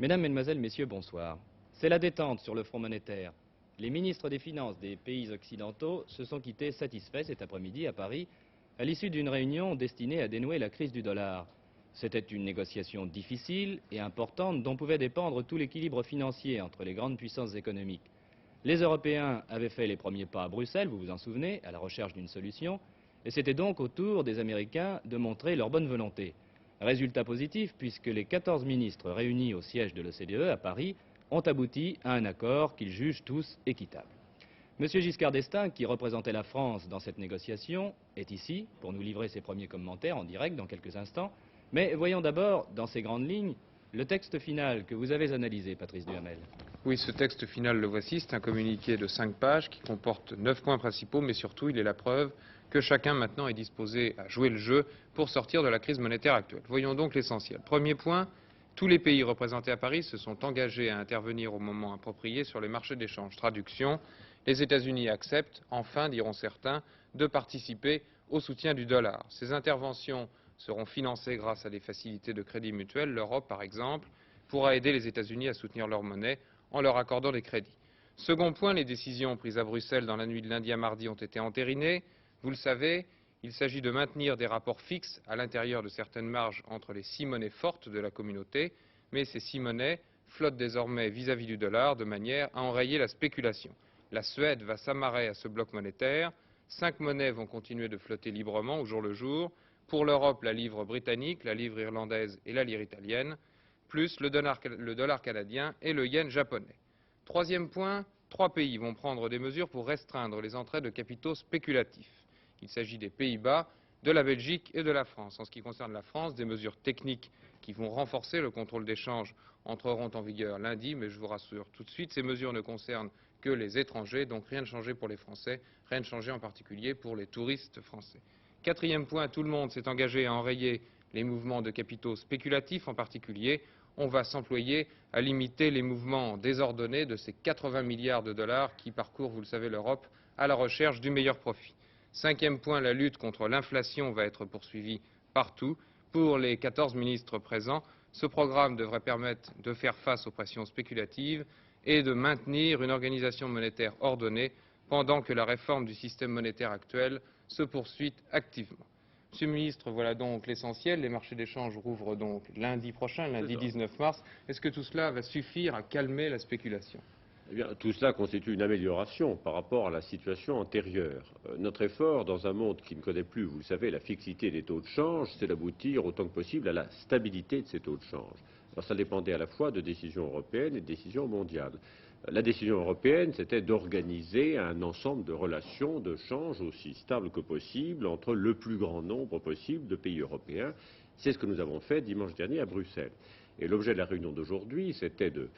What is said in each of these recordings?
Mesdames, Mesdemoiselles, Messieurs, bonsoir. C'est la détente sur le front monétaire. Les ministres des Finances des pays occidentaux se sont quittés satisfaits cet après-midi à Paris à l'issue d'une réunion destinée à dénouer la crise du dollar. C'était une négociation difficile et importante dont pouvait dépendre tout l'équilibre financier entre les grandes puissances économiques. Les Européens avaient fait les premiers pas à Bruxelles, vous vous en souvenez, à la recherche d'une solution, et c'était donc au tour des Américains de montrer leur bonne volonté. Résultat positif, puisque les 14 ministres réunis au siège de l'OCDE à Paris ont abouti à un accord qu'ils jugent tous équitable. M. Giscard d'Estaing, qui représentait la France dans cette négociation, est ici pour nous livrer ses premiers commentaires en direct dans quelques instants. Mais voyons d'abord, dans ces grandes lignes, le texte final que vous avez analysé, Patrice Duhamel. Oui, ce texte final, le voici, c'est un communiqué de 5 pages qui comporte 9 points principaux, mais surtout, il est la preuve que chacun maintenant est disposé à jouer le jeu pour sortir de la crise monétaire actuelle. Voyons donc l'essentiel. Premier point, tous les pays représentés à Paris se sont engagés à intervenir au moment approprié sur les marchés d'échange. Traduction, les États-Unis acceptent, enfin, diront certains, de participer au soutien du dollar. Ces interventions seront financées grâce à des facilités de crédit mutuel. L'Europe, par exemple, pourra aider les États-Unis à soutenir leur monnaie en leur accordant des crédits. Second point, les décisions prises à Bruxelles dans la nuit de lundi à mardi ont été entérinées. Vous le savez, il s'agit de maintenir des rapports fixes à l'intérieur de certaines marges entre les 6 monnaies fortes de la communauté, mais ces 6 monnaies flottent désormais vis-à-vis du dollar de manière à enrayer la spéculation. La Suède va s'amarrer à ce bloc monétaire. 5 monnaies vont continuer de flotter librement au jour le jour. Pour l'Europe, la livre britannique, la livre irlandaise et la lire italienne, plus le dollar canadien et le yen japonais. Troisième point, 3 pays vont prendre des mesures pour restreindre les entrées de capitaux spéculatifs. Il s'agit des Pays-Bas, de la Belgique et de la France. En ce qui concerne la France, des mesures techniques qui vont renforcer le contrôle d'échange entreront en vigueur lundi, mais je vous rassure tout de suite, ces mesures ne concernent que les étrangers, donc rien de changé pour les Français, rien de changé en particulier pour les touristes français. Quatrième point, tout le monde s'est engagé à enrayer les mouvements de capitaux spéculatifs, en particulier, on va s'employer à limiter les mouvements désordonnés de ces 80 milliards de dollars qui parcourent, vous le savez, l'Europe à la recherche du meilleur profit. Cinquième point, la lutte contre l'inflation va être poursuivie partout. Pour les 14 ministres présents, ce programme devrait permettre de faire face aux pressions spéculatives et de maintenir une organisation monétaire ordonnée pendant que la réforme du système monétaire actuel se poursuit activement. Monsieur le ministre, voilà donc l'essentiel. Les marchés d'échange rouvrent donc lundi prochain, lundi 19 mars. Est-ce que tout cela va suffire à calmer la spéculation ? Eh bien, tout cela constitue une amélioration par rapport à la situation antérieure. Notre effort, dans un monde qui ne connaît plus, vous le savez, la fixité des taux de change, c'est d'aboutir autant que possible à la stabilité de ces taux de change. Alors ça dépendait à la fois de décisions européennes et de décisions mondiales. La décision européenne, c'était d'organiser un ensemble de relations de change aussi stables que possible entre le plus grand nombre possible de pays européens. C'est ce que nous avons fait dimanche dernier à Bruxelles. Et l'objet de la réunion d'aujourd'hui, c'était de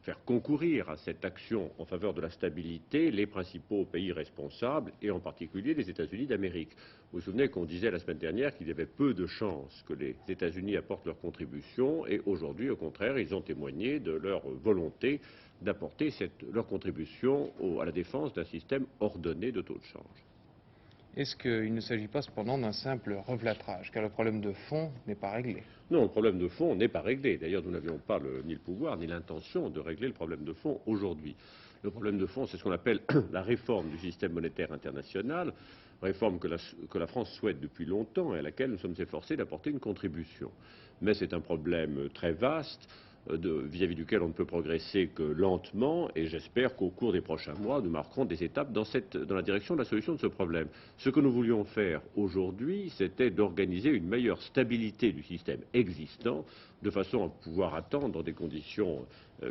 faire concourir à cette action en faveur de la stabilité les principaux pays responsables, et en particulier les États-Unis d'Amérique. Vous vous souvenez qu'on disait la semaine dernière qu'il y avait peu de chances que les États-Unis apportent leur contribution, et aujourd'hui, au contraire, ils ont témoigné de leur volonté d'apporter leur contribution à la défense d'un système ordonné de taux de change. Est-ce qu'il ne s'agit pas cependant d'un simple replâtrage, car le problème de fond n'est pas réglé? Non, le problème de fond n'est pas réglé. D'ailleurs, nous n'avions pas ni le pouvoir ni l'intention de régler le problème de fond aujourd'hui. Le problème de fond, c'est ce qu'on appelle la réforme du système monétaire international, réforme que la France souhaite depuis longtemps et à laquelle nous sommes efforcés d'apporter une contribution. Mais c'est un problème très vaste, vis-à-vis duquel on ne peut progresser que lentement, et j'espère qu'au cours des prochains mois, nous marquerons des étapes dans la direction de la solution de ce problème. Ce que nous voulions faire aujourd'hui, c'était d'organiser une meilleure stabilité du système existant, de façon à pouvoir attendre dans des conditions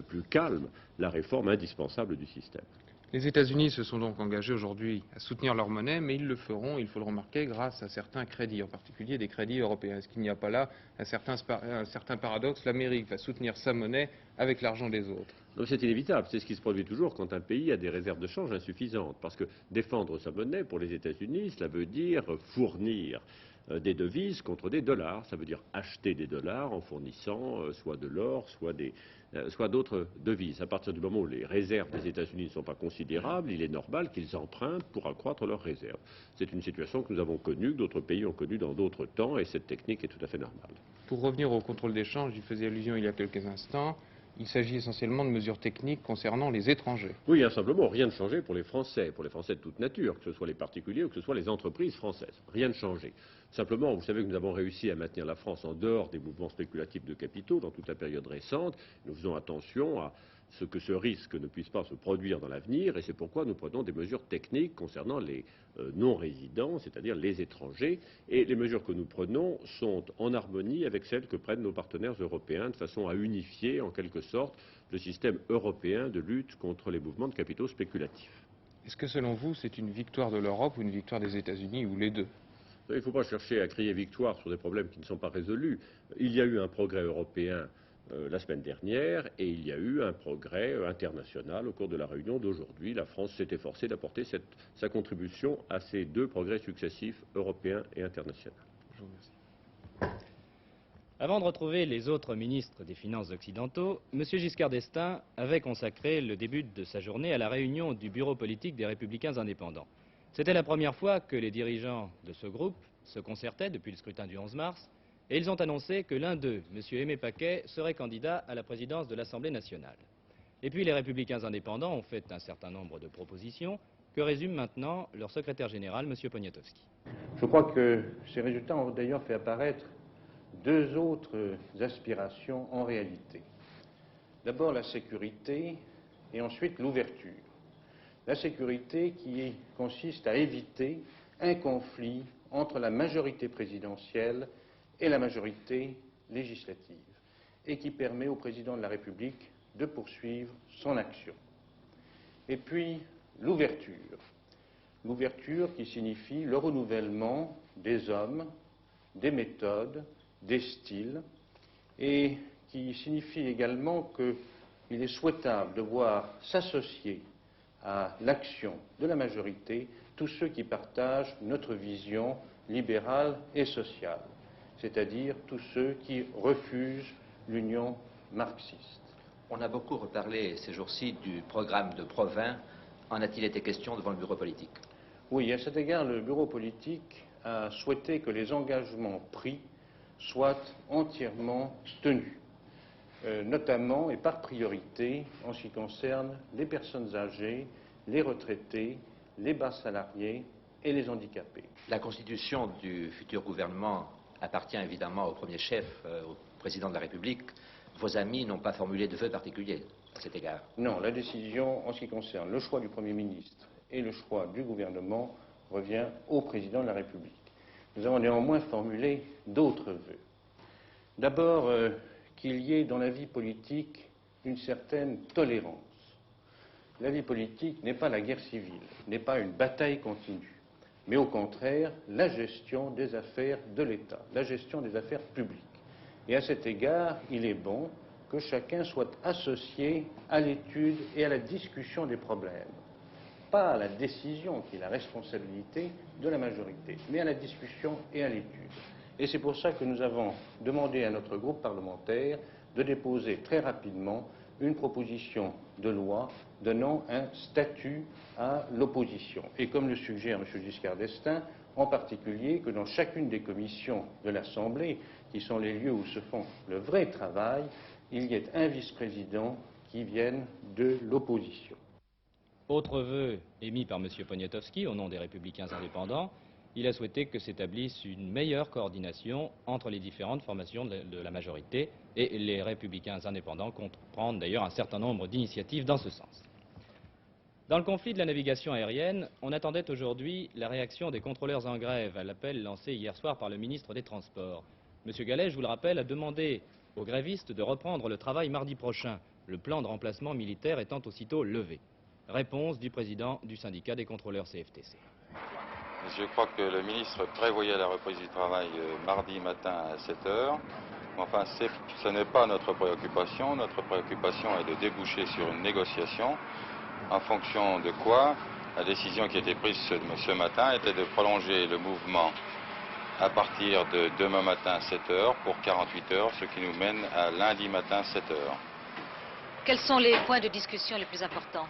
plus calmes la réforme indispensable du système. Les États-Unis se sont donc engagés aujourd'hui à soutenir leur monnaie, mais ils le feront, il faut le remarquer, grâce à certains crédits, en particulier des crédits européens. Est-ce qu'il n'y a pas là un certain paradoxe? L'Amérique va soutenir sa monnaie avec l'argent des autres. C'est inévitable, c'est ce qui se produit toujours quand un pays a des réserves de change insuffisantes, parce que défendre sa monnaie pour les États-Unis, cela veut dire fournir des devises contre des dollars, ça veut dire acheter des dollars en fournissant soit de l'or, soit d'autres devises. À partir du moment où les réserves des États-Unis ne sont pas considérables, il est normal qu'ils empruntent pour accroître leurs réserves. C'est une situation que nous avons connue, que d'autres pays ont connue dans d'autres temps, et cette technique est tout à fait normale. pour revenir au contrôle des changes, j'y faisais allusion il y a quelques instants, il s'agit essentiellement de mesures techniques concernant les étrangers. Oui, simplement, rien de changé pour les Français de toute nature, que ce soit les particuliers ou que ce soit les entreprises françaises. Rien de changé. Simplement, vous savez que nous avons réussi à maintenir la France en dehors des mouvements spéculatifs de capitaux dans toute la période récente. Nous faisons attention à ce que ce risque ne puisse pas se produire dans l'avenir, et c'est pourquoi nous prenons des mesures techniques concernant les non-résidents, c'est-à-dire les étrangers, et les mesures que nous prenons sont en harmonie avec celles que prennent nos partenaires européens, de façon à unifier en quelque sorte le système européen de lutte contre les mouvements de capitaux spéculatifs. Est-ce que selon vous, c'est une victoire de l'Europe ou une victoire des États-Unis, ou les deux? Il ne faut pas chercher à crier victoire sur des problèmes qui ne sont pas résolus. Il y a eu un progrès européen la semaine dernière, et il y a eu un progrès international au cours de la réunion d'aujourd'hui. La France s'est efforcée d'apporter sa contribution à ces deux progrès successifs, européens et internationaux. Je vous remercie. Avant de retrouver les autres ministres des Finances occidentaux, M. Giscard d'Estaing avait consacré le début de sa journée à la réunion du bureau politique des Républicains indépendants. C'était la première fois que les dirigeants de ce groupe se concertaient depuis le scrutin du 11 mars, et ils ont annoncé que l'un d'eux, M. Aimé Paquet, serait candidat à la présidence de l'Assemblée nationale. Et puis les Républicains indépendants ont fait un certain nombre de propositions que résume maintenant leur secrétaire général, M. Poniatowski. Je crois que ces résultats ont d'ailleurs fait apparaître deux autres aspirations en réalité. D'abord la sécurité et ensuite l'ouverture. La sécurité qui consiste à éviter un conflit entre la majorité présidentielle et la majorité législative, et qui permet au président de la République de poursuivre son action. Et puis l'ouverture. L'ouverture qui signifie le renouvellement des hommes, des méthodes, des styles, et qui signifie également qu'il est souhaitable de voir s'associer à l'action de la majorité tous ceux qui partagent notre vision libérale et sociale, c'est-à-dire tous ceux qui refusent l'union marxiste. On a beaucoup reparlé ces jours-ci du programme de Provins. En a-t-il été question devant le bureau politique? Oui, à cet égard, le bureau politique a souhaité que les engagements pris soient entièrement tenus, notamment et par priorité en ce qui concerne les personnes âgées, les retraités, les bas salariés et les handicapés. La constitution du futur gouvernement appartient évidemment au premier chef, au président de la République. Vos amis n'ont pas formulé de vœux particuliers à cet égard? Non, la décision en ce qui concerne le choix du Premier ministre et le choix du gouvernement revient au président de la République. Nous avons néanmoins formulé d'autres vœux. D'abord, qu'il y ait dans la vie politique une certaine tolérance. La vie politique n'est pas la guerre civile, n'est pas une bataille continue, mais au contraire la gestion des affaires de l'État, la gestion des affaires publiques. Et à cet égard, il est bon que chacun soit associé à l'étude et à la discussion des problèmes. Pas à la décision qui est la responsabilité de la majorité, mais à la discussion et à l'étude. Et c'est pour ça que nous avons demandé à notre groupe parlementaire de déposer très rapidement une proposition de loi donnant un statut à l'opposition. Et comme le suggère M. Giscard d'Estaing, en particulier que dans chacune des commissions de l'Assemblée, qui sont les lieux où se font le vrai travail, il y ait un vice-président qui vienne de l'opposition. Autre vœu émis par M. Poniatowski au nom des Républicains indépendants, il a souhaité que s'établisse une meilleure coordination entre les différentes formations de la majorité, et les Républicains indépendants comptent prendre d'ailleurs un certain nombre d'initiatives dans ce sens. Dans le conflit de la navigation aérienne, on attendait aujourd'hui la réaction des contrôleurs en grève à l'appel lancé hier soir par le ministre des Transports. M. Gallet, je vous le rappelle, a demandé aux grévistes de reprendre le travail mardi prochain, le plan de remplacement militaire étant aussitôt levé. Réponse du président du syndicat des contrôleurs CFTC. Je crois que le ministre prévoyait la reprise du travail mardi matin à 7 h. Enfin, ce n'est pas notre préoccupation. Notre préoccupation est de déboucher sur une négociation, en fonction de quoi la décision qui a été prise ce matin était de prolonger le mouvement à partir de demain matin 7 h pour 48 heures, ce qui nous mène à lundi matin 7 h. Quels sont les points de discussion les plus importants?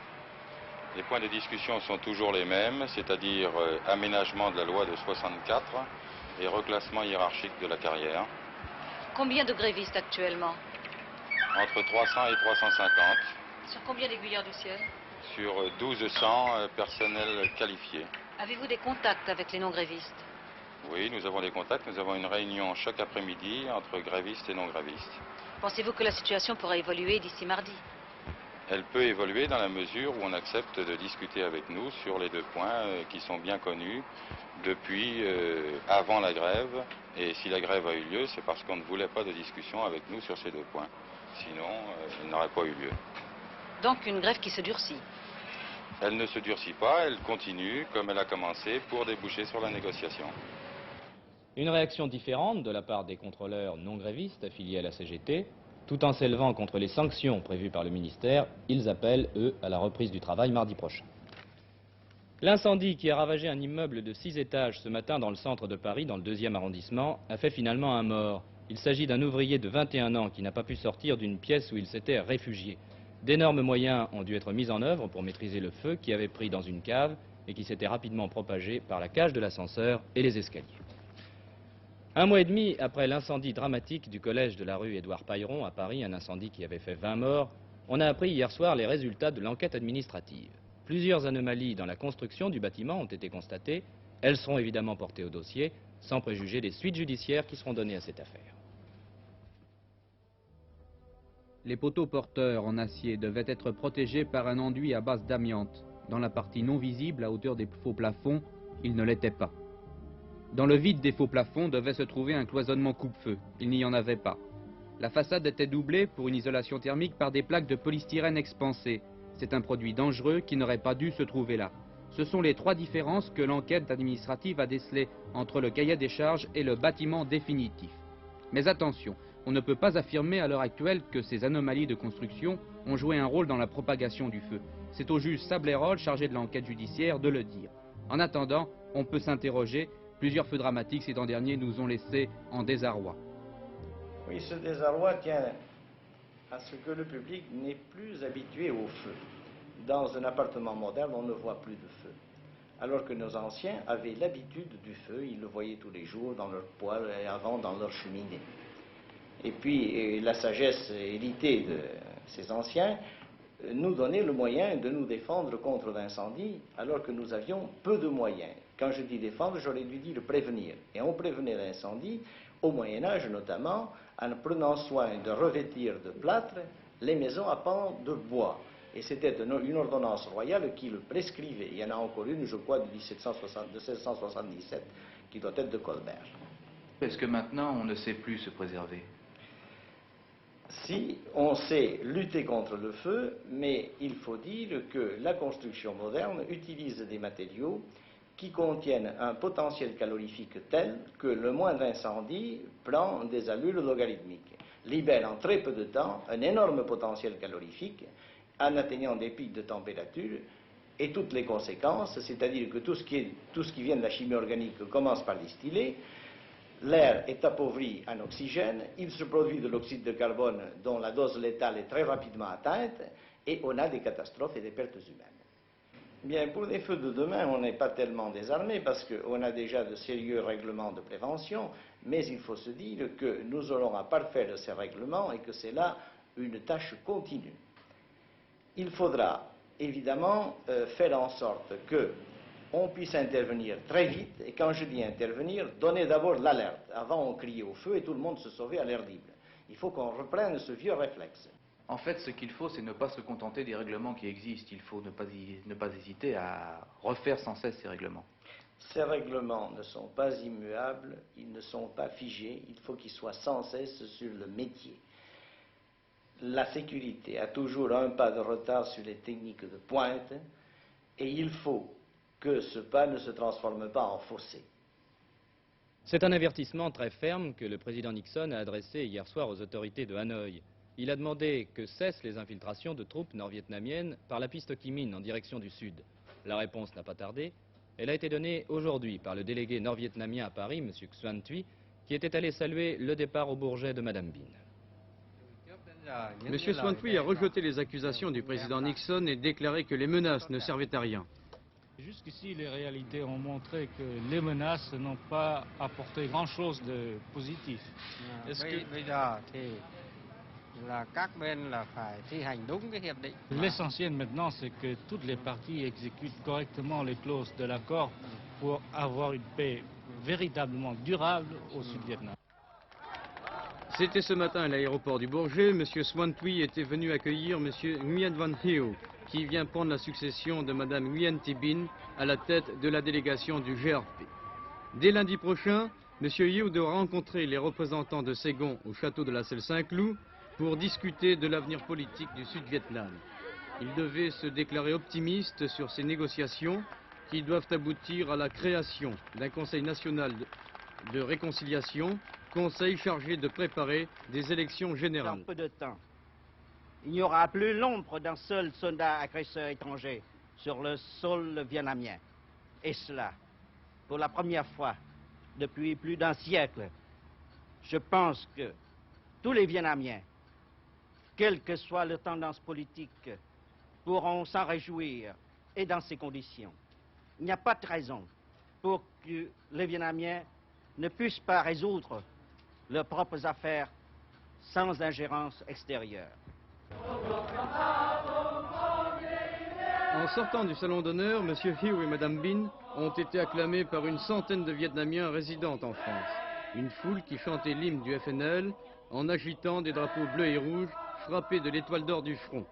Les points de discussion sont toujours les mêmes, c'est-à-dire aménagement de la loi de 64 et reclassement hiérarchique de la carrière. Combien de grévistes actuellement? Entre 300 et 350 Sur combien d'aiguilleurs du ciel? sur 1200 personnels qualifiés. Avez-vous des contacts avec les non-grévistes? Oui, nous avons des contacts. Nous avons une réunion chaque après-midi entre grévistes et non-grévistes. Pensez-vous que la situation pourra évoluer d'ici mardi? Elle peut évoluer dans la mesure où on accepte de discuter avec nous sur les 2 points qui sont bien connus depuis avant la grève. Et si la grève a eu lieu, c'est parce qu'on ne voulait pas de discussion avec nous sur ces 2 points. Sinon, elle n'aurait pas eu lieu. Donc une grève qui se durcit. Elle ne se durcit pas, elle continue comme elle a commencé pour déboucher sur la négociation. Une réaction différente de la part des contrôleurs non grévistes affiliés à la CGT. Tout en s'élevant contre les sanctions prévues par le ministère, ils appellent, eux, à la reprise du travail mardi prochain. L'incendie qui a ravagé un immeuble de 6 étages ce matin dans le centre de Paris, dans le 2e arrondissement, a fait finalement un mort. Il s'agit d'un ouvrier de 21 ans qui n'a pas pu sortir d'une pièce où il s'était réfugié. D'énormes moyens ont dû être mis en œuvre pour maîtriser le feu qui avait pris dans une cave et qui s'était rapidement propagé par la cage de l'ascenseur et les escaliers. Un mois et demi après l'incendie dramatique du collège de la rue Édouard Pailleron à Paris, un incendie qui avait fait 20 morts, on a appris hier soir les résultats de l'enquête administrative. Plusieurs anomalies dans la construction du bâtiment ont été constatées. Elles seront évidemment portées au dossier, sans préjuger des suites judiciaires qui seront données à cette affaire. Les poteaux porteurs en acier devaient être protégés par un enduit à base d'amiante. Dans la partie non visible, à hauteur des faux plafonds, ils ne l'étaient pas. Dans le vide des faux plafonds devait se trouver un cloisonnement coupe-feu. Il n'y en avait pas. La façade était doublée pour une isolation thermique par des plaques de polystyrène expansé. C'est un produit dangereux qui n'aurait pas dû se trouver là. Ce sont les 3 différences que l'enquête administrative a décelées entre le cahier des charges et le bâtiment définitif. Mais attention, on ne peut pas affirmer à l'heure actuelle que ces anomalies de construction ont joué un rôle dans la propagation du feu. C'est au juge Sablérol, chargé de l'enquête judiciaire, de le dire. En attendant, on peut s'interroger. Plusieurs feux dramatiques ces temps derniers nous ont laissés en désarroi. Oui, ce désarroi tient à ce que le public n'est plus habitué au feu. Dans un appartement moderne, on ne voit plus de feu. Alors que nos anciens avaient l'habitude du feu, ils le voyaient tous les jours dans leur poêle et avant dans leur cheminée. Et puis la sagesse héritée de ces anciens nous donnait le moyen de nous défendre contre l'incendie alors que nous avions peu de moyens. Quand je dis défendre, j'aurais dû dire prévenir. Et on prévenait l'incendie, au Moyen-Âge notamment, en prenant soin de revêtir de plâtre les maisons à pans de bois. Et c'était une ordonnance royale qui le prescrivait. Il y en a encore une, je crois, de 1677, qui doit être de Colbert. Est-ce que maintenant on ne sait plus se préserver? Si on sait lutter contre le feu, mais il faut dire que la construction moderne utilise des matériaux qui contiennent un potentiel calorifique tel que le moindre incendie prend des allures logarithmiques, libère en très peu de temps un énorme potentiel calorifique en atteignant des pics de température et toutes les conséquences, c'est-à-dire que tout ce qui vient de la chimie organique commence par distiller, l'air est appauvri en oxygène, il se produit de l'oxyde de carbone dont la dose létale est très rapidement atteinte et on a des catastrophes et des pertes humaines. Bien, pour les feux de demain, on n'est pas tellement désarmé parce qu'on a déjà de sérieux règlements de prévention, mais il faut se dire que nous aurons à parfaire ces règlements et que c'est là une tâche continue. Il faudra évidemment faire en sorte qu'on puisse intervenir très vite, et quand je dis intervenir, donner d'abord l'alerte. Avant, on criait au feu et tout le monde se sauvait à l'air libre. Il faut qu'on reprenne ce vieux réflexe. En fait, ce qu'il faut, c'est ne pas se contenter des règlements qui existent. Il faut ne pas hésiter à refaire sans cesse ces règlements. Ces règlements ne sont pas immuables, ils ne sont pas figés, il faut qu'ils soient sans cesse sur le métier. La sécurité a toujours un pas de retard sur les techniques de pointe et il faut que ce pas ne se transforme pas en fossé. C'est un avertissement très ferme que le président Nixon a adressé hier soir aux autorités de Hanoï. Il a demandé que cessent les infiltrations de troupes nord-vietnamiennes par la piste Ho Chi Minh en direction du sud. La réponse n'a pas tardé. Elle a été donnée aujourd'hui par le délégué nord-vietnamien à Paris, M. Xuan Thuy, qui était allé saluer le départ au Bourget de Mme Binh. M. Xuan Thuy a rejeté les accusations du président Nixon et déclaré que les menaces ne servaient à rien. Jusqu'ici, les réalités ont montré que les menaces n'ont pas apporté grand-chose de positif. Est-ce que l'essentiel maintenant, c'est que toutes les parties exécutent correctement les clauses de l'accord pour avoir une paix véritablement durable au Sud-Vietnam. C'était ce matin à l'aéroport du Bourget. M. Xuan Thuy était venu accueillir M. Nguyen Van Hieu, qui vient prendre la succession de Mme Nguyen Thi Binh à la tête de la délégation du GRP. Dès lundi prochain, M. Hieu devra rencontrer les représentants de Saigon au château de la Selle-Saint-Cloud pour discuter de l'avenir politique du Sud-Vietnam. Il devait se déclarer optimiste sur ces négociations qui doivent aboutir à la création d'un Conseil national de réconciliation, conseil chargé de préparer des élections générales. Dans peu de temps, il n'y aura plus l'ombre d'un seul soldat agresseur étranger sur le sol vietnamien. Et cela, pour la première fois depuis plus d'un siècle. Je pense que tous les Vietnamiens, quelle que soit leur tendance politique, pourront s'en réjouir, et dans ces conditions. Il n'y a pas de raison pour que les Vietnamiens ne puissent pas résoudre leurs propres affaires sans ingérence extérieure. En sortant du salon d'honneur, M. Hieu et Mme Binh ont été acclamés par une centaine de Vietnamiens résidant en France. Une foule qui chantait l'hymne du FNL en agitant des drapeaux bleus et rouges frappés de l'étoile d'or du front.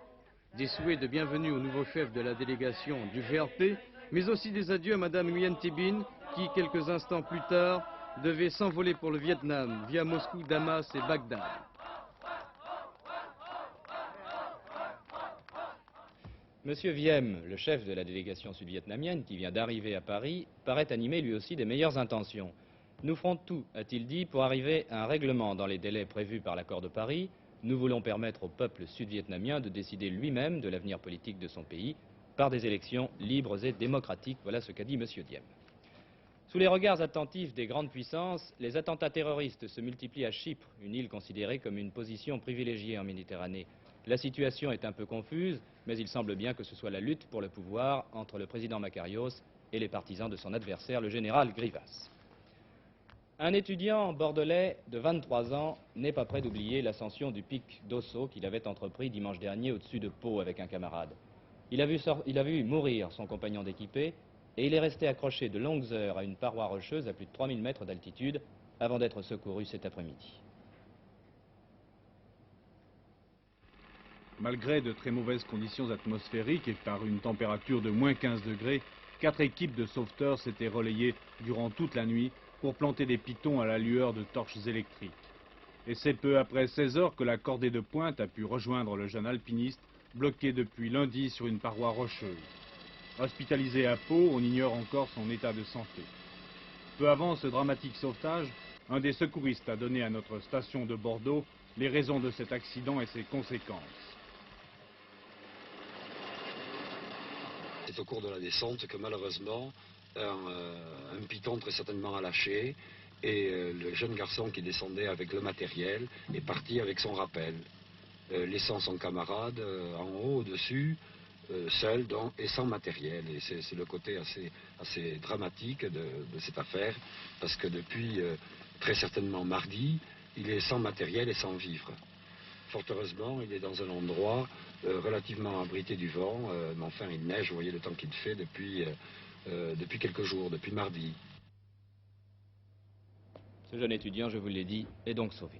Des souhaits de bienvenue au nouveau chef de la délégation du GRP, mais aussi des adieux à Mme Nguyen Thi Binh qui, quelques instants plus tard, devait s'envoler pour le Vietnam via Moscou, Damas et Bagdad. Monsieur Viem, le chef de la délégation sud-vietnamienne qui vient d'arriver à Paris, paraît animé lui aussi des meilleures intentions. Nous ferons tout, a-t-il dit, pour arriver à un règlement dans les délais prévus par l'accord de Paris. Nous voulons permettre au peuple sud-vietnamien de décider lui-même de l'avenir politique de son pays par des élections libres et démocratiques. Voilà ce qu'a dit monsieur Diem. Sous les regards attentifs des grandes puissances, les attentats terroristes se multiplient à Chypre, une île considérée comme une position privilégiée en Méditerranée. La situation est un peu confuse, mais il semble bien que ce soit la lutte pour le pouvoir entre le président Makarios et les partisans de son adversaire, le général Grivas. Un étudiant bordelais de 23 ans n'est pas prêt d'oublier l'ascension du pic d'Osso qu'il avait entrepris dimanche dernier au-dessus de Pau avec un camarade. Il a vu mourir son compagnon d'équipée et il est resté accroché de longues heures à une paroi rocheuse à plus de 3000 mètres d'altitude avant d'être secouru cet après-midi. Malgré de très mauvaises conditions atmosphériques et par une température de moins 15 degrés, 4 équipes de sauveteurs s'étaient relayées durant toute la nuit pour planter des pitons à la lueur de torches électriques. Et c'est peu après 16 heures que la cordée de pointe a pu rejoindre le jeune alpiniste, bloqué depuis lundi sur une paroi rocheuse. Hospitalisé à Pau, on ignore encore son état de santé. Peu avant ce dramatique sauvetage, un des secouristes a donné à notre station de Bordeaux les raisons de cet accident et ses conséquences. C'est au cours de la descente que malheureusement un piton très certainement a lâché et le jeune garçon qui descendait avec le matériel est parti avec son rappel, laissant son camarade en haut, au-dessus, seul donc, et sans matériel. Et c'est le côté assez dramatique de cette affaire, parce que depuis très certainement mardi, il est sans matériel et sans vivre. Fort heureusement, il est dans un endroit relativement abrité du vent, mais enfin il neige, vous voyez le temps qu'il fait depuis quelques jours, depuis mardi. Ce jeune étudiant, je vous l'ai dit, est donc sauvé.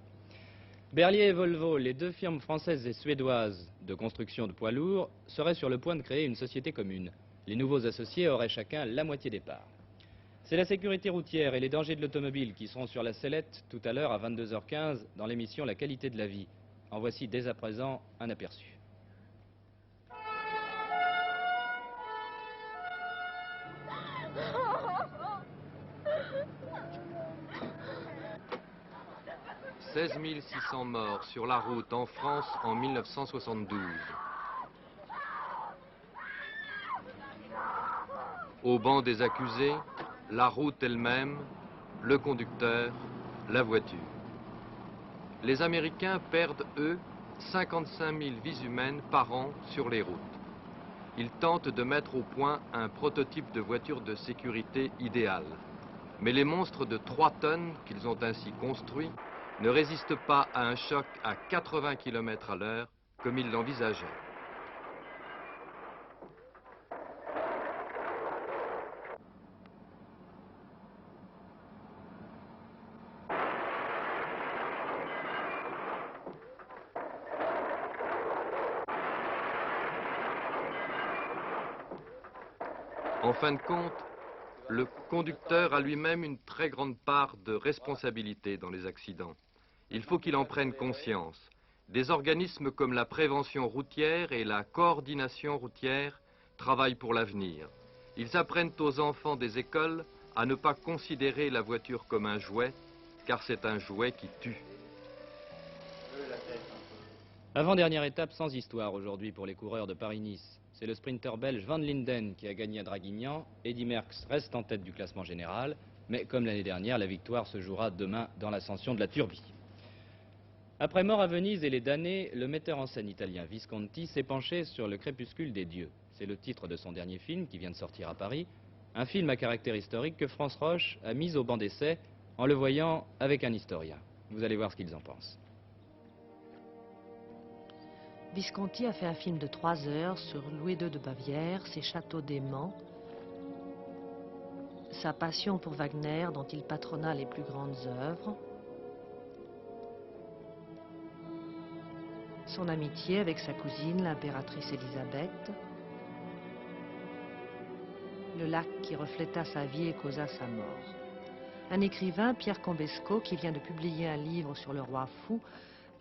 Berlier et Volvo, les deux firmes françaises et suédoises de construction de poids lourds, seraient sur le point de créer une société commune. Les nouveaux associés auraient chacun la moitié des parts. C'est la sécurité routière et les dangers de l'automobile qui seront sur la sellette tout à l'heure à 22h15 dans l'émission La qualité de la vie. En voici dès à présent un aperçu. « 16 600 morts sur la route en France en 1972. Au banc des accusés, la route elle-même, le conducteur, la voiture. Les Américains perdent, eux, 55 000 vies humaines par an sur les routes. ils tentent de mettre au point un prototype de voiture de sécurité idéale. Mais les monstres de 3 tonnes qu'ils ont ainsi construits ne résistent pas à un choc à 80 km à l'heure comme ils l'envisageaient. En fin de compte, le conducteur a lui-même une très grande part de responsabilité dans les accidents. Il faut qu'il en prenne conscience. Des organismes comme la prévention routière et la coordination routière travaillent pour l'avenir. Ils apprennent aux enfants des écoles à ne pas considérer la voiture comme un jouet, car c'est un jouet qui tue. Avant-dernière étape sans histoire aujourd'hui pour les coureurs de Paris-Nice. C'est le sprinter belge Van Linden qui a gagné à Draguignan. Eddy Merckx reste en tête du classement général. Mais comme l'année dernière, la victoire se jouera demain dans l'ascension de la Turbie. Après Mort à Venise et les damnés, le metteur en scène italien Visconti s'est penché sur Le crépuscule des dieux. C'est le titre de son dernier film qui vient de sortir à Paris. Un film à caractère historique que France Roche a mis au banc d'essai en le voyant avec un historien. Vous allez voir ce qu'ils en pensent. Visconti a fait un film de 3 heures sur Louis II de Bavière, ses châteaux d'aimants, sa passion pour Wagner dont il patronna les plus grandes œuvres, son amitié avec sa cousine, l'impératrice Élisabeth, le lac qui refléta sa vie et causa sa mort. Un écrivain, Pierre Combesco, qui vient de publier un livre sur le roi fou,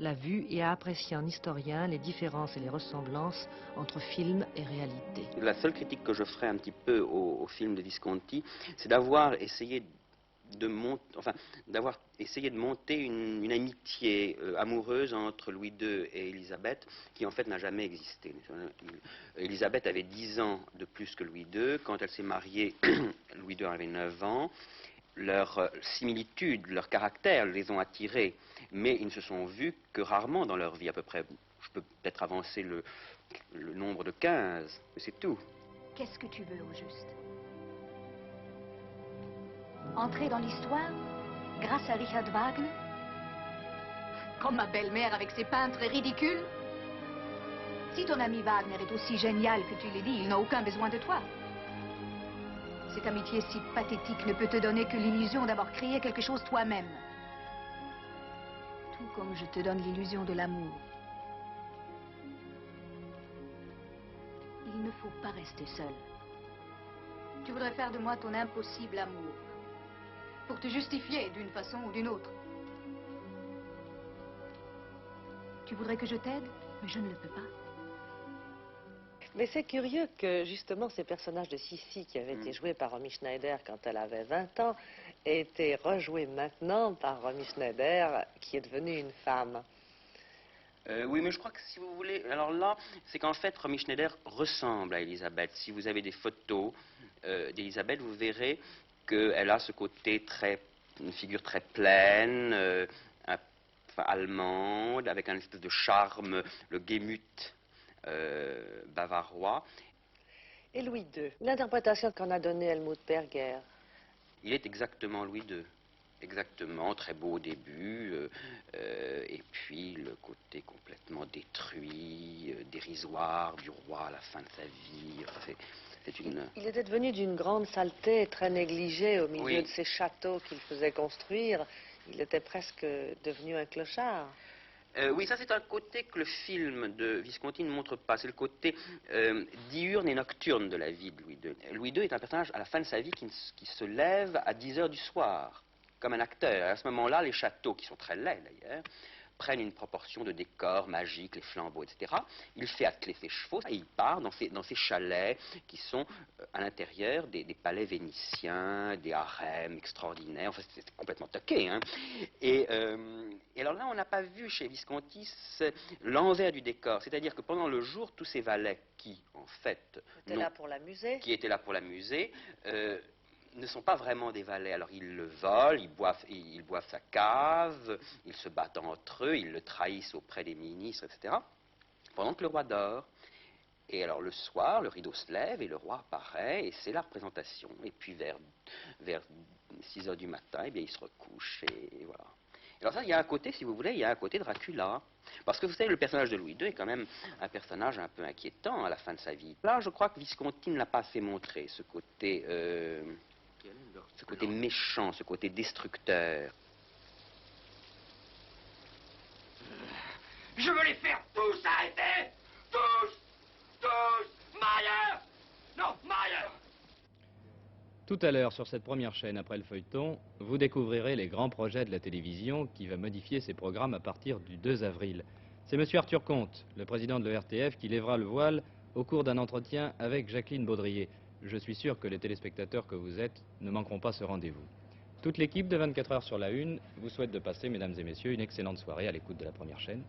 l'a vu et a apprécié en historien les différences et les ressemblances entre film et réalité. La seule critique que je ferai un petit peu au film de Visconti, c'est d'avoir essayé de monter une amitié amoureuse entre Louis II et Élisabeth, qui en fait n'a jamais existé. Élisabeth avait 10 ans de plus que Louis II. Quand elle s'est mariée, Louis II avait 9 ans. Leurs similitudes, leurs caractères les ont attirés, mais ils ne se sont vus que rarement dans leur vie, à peu près. Je peux peut-être avancer le nombre de 15, mais c'est tout. Qu'est-ce que tu veux au juste? Entrer dans l'histoire grâce à Richard Wagner? Comme ma belle-mère avec ses peintres ridicules? Si ton ami Wagner est aussi génial que tu l'as dit, il n'a aucun besoin de toi. Cette amitié si pathétique ne peut te donner que l'illusion d'avoir créé quelque chose toi-même. Tout comme je te donne l'illusion de l'amour. Il ne faut pas rester seul. Tu voudrais faire de moi ton impossible amour, pour te justifier d'une façon ou d'une autre. Tu voudrais que je t'aide, mais je ne le peux pas. Mais c'est curieux que justement ces personnages de Sissi qui avaient été joués par Romy Schneider quand elle avait 20 ans aient été rejoués maintenant par Romy Schneider qui est devenue une femme. Oui, mais je crois que si vous voulez... Alors là, c'est qu'en fait, Romy Schneider ressemble à Élisabeth. Si vous avez des photos d'Élisabeth, vous verrez qu'elle a ce côté une figure très pleine, allemande, avec un espèce de charme, le Gemüt bavarois. Et Louis II, l'interprétation qu'en a donnée Helmut Berger. Il est exactement Louis II. Exactement, très beau au début, et puis le côté complètement détruit, dérisoire du roi à la fin de sa vie. Enfin, Il était devenu d'une grande saleté, très négligé au milieu de ces châteaux qu'il faisait construire. Il était presque devenu un clochard. Oui, ça c'est un côté que le film de Visconti ne montre pas. C'est le côté diurne et nocturne de la vie de Louis II. Louis II est un personnage à la fin de sa vie qui se lève à 10 heures du soir, comme un acteur. À ce moment-là, les châteaux, qui sont très laids d'ailleurs, prennent une proportion de décors magiques, les flambeaux, etc. Il fait atteler ses chevaux et il part dans ces chalets qui sont à l'intérieur des palais vénitiens, des harems extraordinaires. Enfin, c'est complètement toqué, hein. Et alors là, on n'a pas vu chez Visconti l'envers du décor. C'est-à-dire que pendant le jour, tous ces valets qui, en fait... Qui étaient là pour l'amuser, ne sont pas vraiment des valets. Alors ils le volent, ils boivent sa cave, ils se battent entre eux, ils le trahissent auprès des ministres, etc. Pendant que le roi dort. Et alors le soir, le rideau se lève et le roi apparaît et c'est la représentation. Et puis vers 6 heures du matin, eh bien, il se recouche et voilà. Alors ça, il y a un côté, si vous voulez, il y a un côté Dracula. Parce que vous savez, le personnage de Louis II est quand même un personnage un peu inquiétant à la fin de sa vie. Là, je crois que Visconti ne l'a pas assez montré, ce côté méchant, ce côté destructeur. Je veux les faire tous arrêter! Tous! Mayer! Non, Mayer! Tout à l'heure, sur cette première chaîne, après le feuilleton, vous découvrirez les grands projets de la télévision qui va modifier ses programmes à partir du 2 avril. C'est M. Arthur Comte, le président de l'ERTF, qui lèvera le voile au cours d'un entretien avec Jacqueline Baudrier. Je suis sûr que les téléspectateurs que vous êtes ne manqueront pas ce rendez-vous. Toute l'équipe de 24 heures sur la Une vous souhaite de passer, mesdames et messieurs, une excellente soirée à l'écoute de la première chaîne.